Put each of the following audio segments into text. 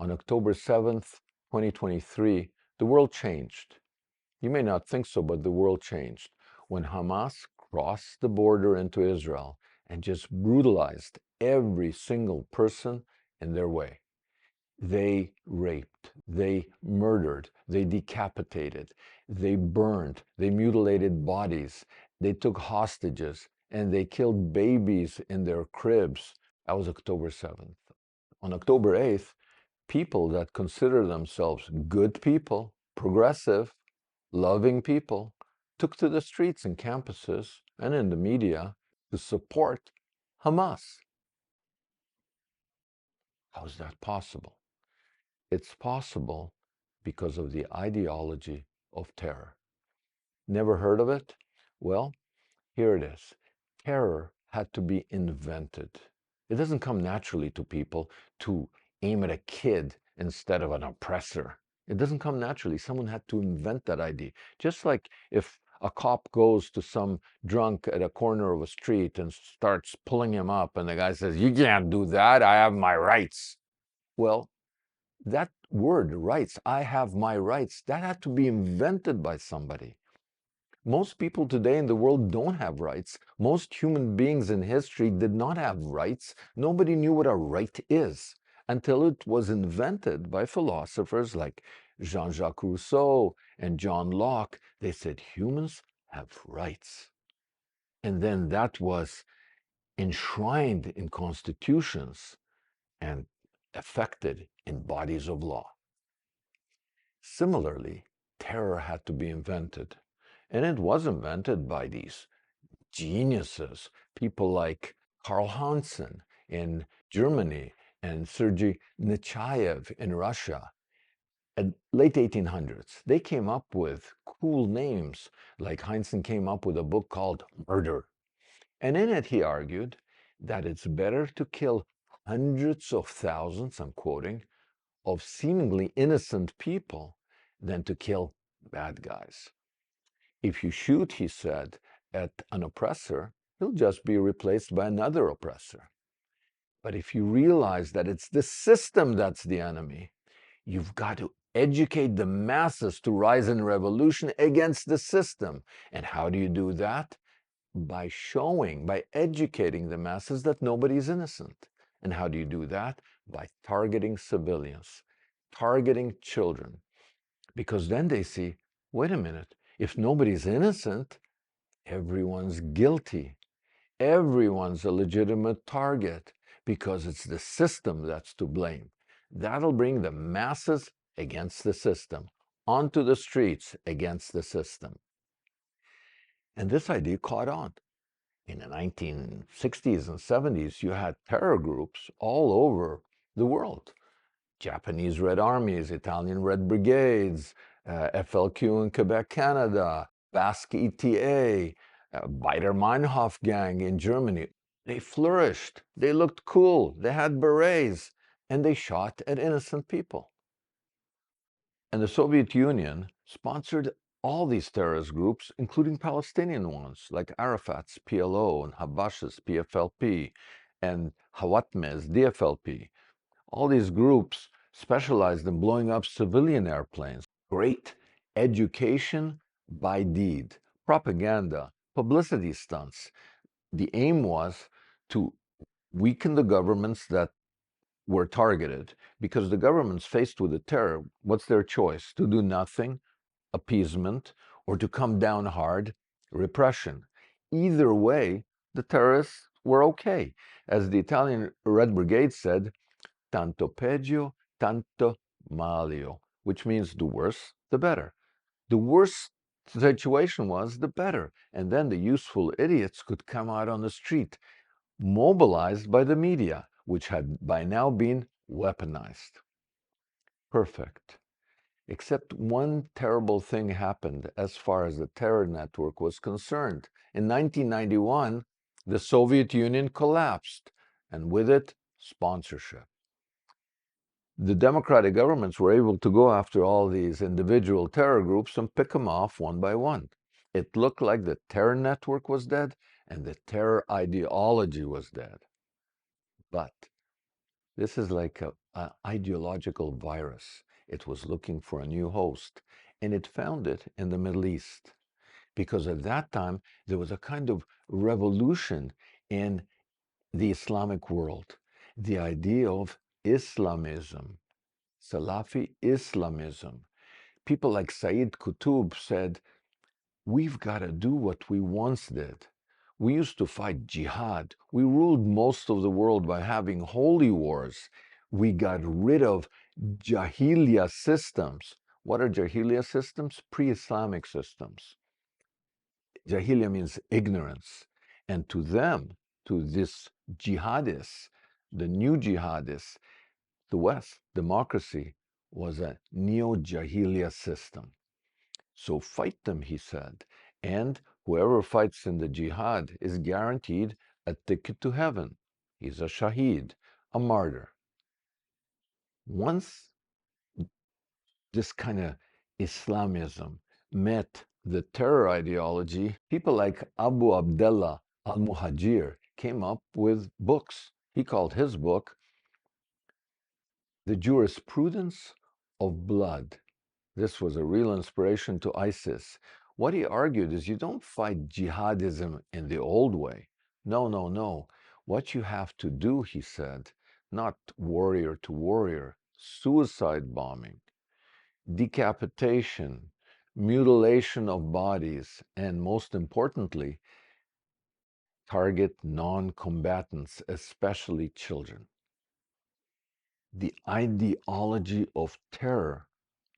On October 7th, 2023, the world changed. You may not think so, but the world changed when Hamas crossed the border into Israel and just brutalized every single person in their way. They raped, they murdered, they decapitated, they burned, they mutilated bodies, they took hostages, and they killed babies in their cribs. That was October 7th. On October 8th, people that consider themselves good people, progressive, loving people, took to the streets and campuses and in the media to support Hamas. How is that possible? It's possible because of the ideology of terror. Never heard of it? Well, here it is. Terror had to be invented. It doesn't come naturally to people to aim at a kid instead of an oppressor. It doesn't come naturally. Someone had to invent that idea. Just like if a cop goes to some drunk at a corner of a street and starts pulling him up, and the guy says, "You can't do that. I have my rights." Well, that word, rights, I have my rights, that had to be invented by somebody. Most people today in the world don't have rights. Most human beings in history did not have rights. Nobody knew what a right is until it was invented by philosophers like Jean-Jacques Rousseau and John Locke. They said humans have rights. And then that was enshrined in constitutions and affected in bodies of law. Similarly, terror had to be invented. And it was invented by these geniuses, people like Karl Hansen in Germany and Sergei Nechayev in Russia. At late 1800s, they came up with cool names, like Hansen came up with a book called Murder. And in it, he argued that it's better to kill hundreds of thousands, I'm quoting, of seemingly innocent people than to kill bad guys. If you shoot, he said, at an oppressor, he'll just be replaced by another oppressor. But if you realize that it's the system that's the enemy, you've got to educate the masses to rise in revolution against the system. And how do you do that? By educating the masses that nobody's innocent. And how do you do that? By targeting civilians, targeting children. Because then they see, wait a minute, if nobody's innocent, everyone's guilty. Everyone's a legitimate target because it's the system that's to blame. That'll bring the masses against the system, onto the streets against the system. And this idea caught on. In the 1960s and 70s, you had terror groups all over the world. Japanese Red Armies, Italian Red Brigades, FLQ in Quebec, Canada, Basque ETA, Baader Meinhof gang in Germany. They flourished. They looked cool. They had berets. And they shot at innocent people. And the Soviet Union sponsored all these terrorist groups, including Palestinian ones like Arafat's PLO and Habash's PFLP and Hawatmeh's DFLP. All these groups specialized in blowing up civilian airplanes. Great education by deed, propaganda, publicity stunts. The aim was to weaken the governments that were targeted, because the governments faced with the terror, what's their choice? To do nothing, appeasement, or to come down hard, repression. Either way, the terrorists were okay. As the Italian Red Brigade said, tanto peggio, tanto meglio, which means the worse, the better. The worse the situation was, the better. And then the useful idiots could come out on the street, mobilized by the media, which had by now been weaponized. Perfect. Except one terrible thing happened as far as the terror network was concerned. In 1991, the Soviet Union collapsed, and with it, sponsorship. The democratic governments were able to go after all these individual terror groups and pick them off one by one. It looked like the terror network was dead and the terror ideology was dead. But this is like a an ideological virus. It was looking for a new host, and it found it in the Middle East. Because at that time, there was a kind of revolution in the Islamic world. The idea of Islamism, Salafi Islamism. People like Sayyid Qutb said, we've got to do what we once did. We used to fight jihad. We ruled most of the world by having holy wars. We got rid of Jahiliya systems. What are Jahiliya systems? Pre-Islamic systems. Jahiliya means ignorance. And to them, to this jihadists, the new jihadists, the West, democracy was a neo-Jahiliya system. So fight them, he said, and whoever fights in the jihad is guaranteed a ticket to heaven. He's a shaheed, a martyr. Once this kind of Islamism met the terror ideology, people like Abu Abdullah al-Muhajir came up with books. He called his book The Jurisprudence of Blood. This was a real inspiration to ISIS. What he argued is you don't fight jihadism in the old way. No, no, no. What you have to do, he said, not warrior to warrior, suicide bombing, decapitation, mutilation of bodies, and most importantly, target non-combatants, especially children. The ideology of terror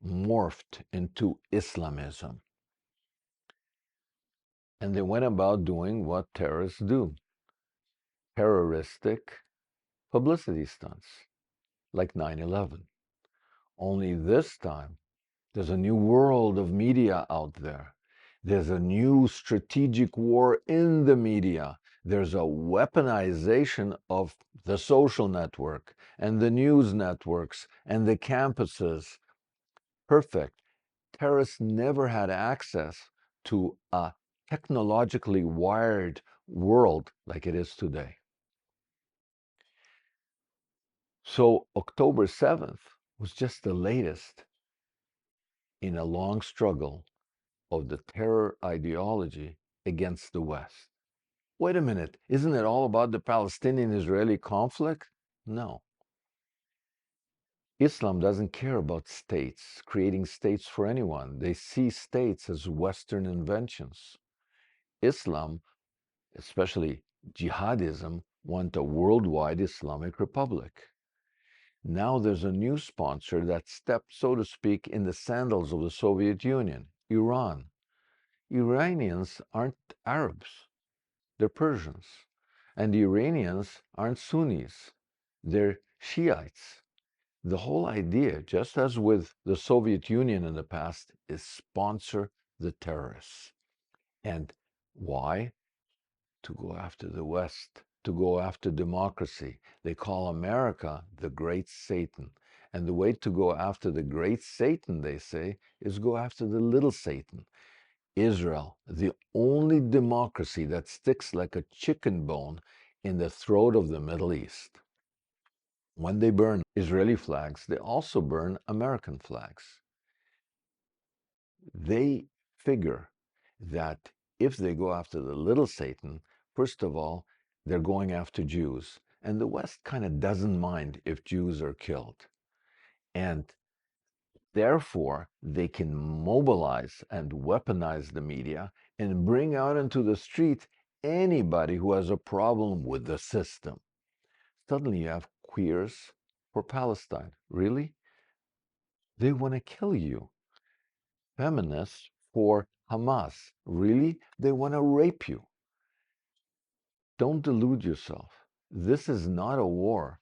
morphed into Islamism. And they went about doing what terrorists do. Terroristic publicity stunts, like 9/11. Only this time, there's a new world of media out there. There's a new strategic war in the media. There's a weaponization of the social network and the news networks and the campuses. Perfect. Terrorists never had access to a technologically wired world like it is today. So October 7th was just the latest in a long struggle of the terror ideology against the West. Wait a minute, isn't it all about the Palestinian-Israeli conflict? No. Islam doesn't care about states, creating states for anyone. They see states as Western inventions. Islam, especially jihadism, want a worldwide Islamic republic. Now there's a new sponsor that stepped, so to speak, in the sandals of the Soviet Union, Iran. Iranians aren't Arabs, they're Persians. And the Iranians aren't Sunnis, they're Shiites. The whole idea, just as with the Soviet Union in the past, is sponsor the terrorists. And why? To go after the West, to go after democracy. They call America the Great Satan. And the way to go after the Great Satan, they say, is go after the little Satan. Israel, the only democracy that sticks like a chicken bone in the throat of the Middle East. When they burn Israeli flags, they also burn American flags. They figure that if they go after the little Satan, first of all, they're going after Jews. And the West kind of doesn't mind if Jews are killed. And therefore, they can mobilize and weaponize the media and bring out into the street anybody who has a problem with the system. Suddenly you have queers for Palestine. Really? They want to kill you. Feminists for Hamas. Really? They want to rape you. Don't delude yourself. This is not a war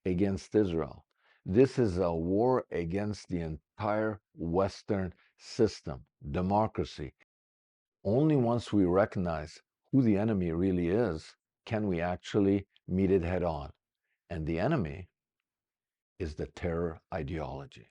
against Israel. This is a war against the entire Western system, democracy. Only once we recognize who the enemy really is can we actually meet it head on. And the enemy is the terror ideology.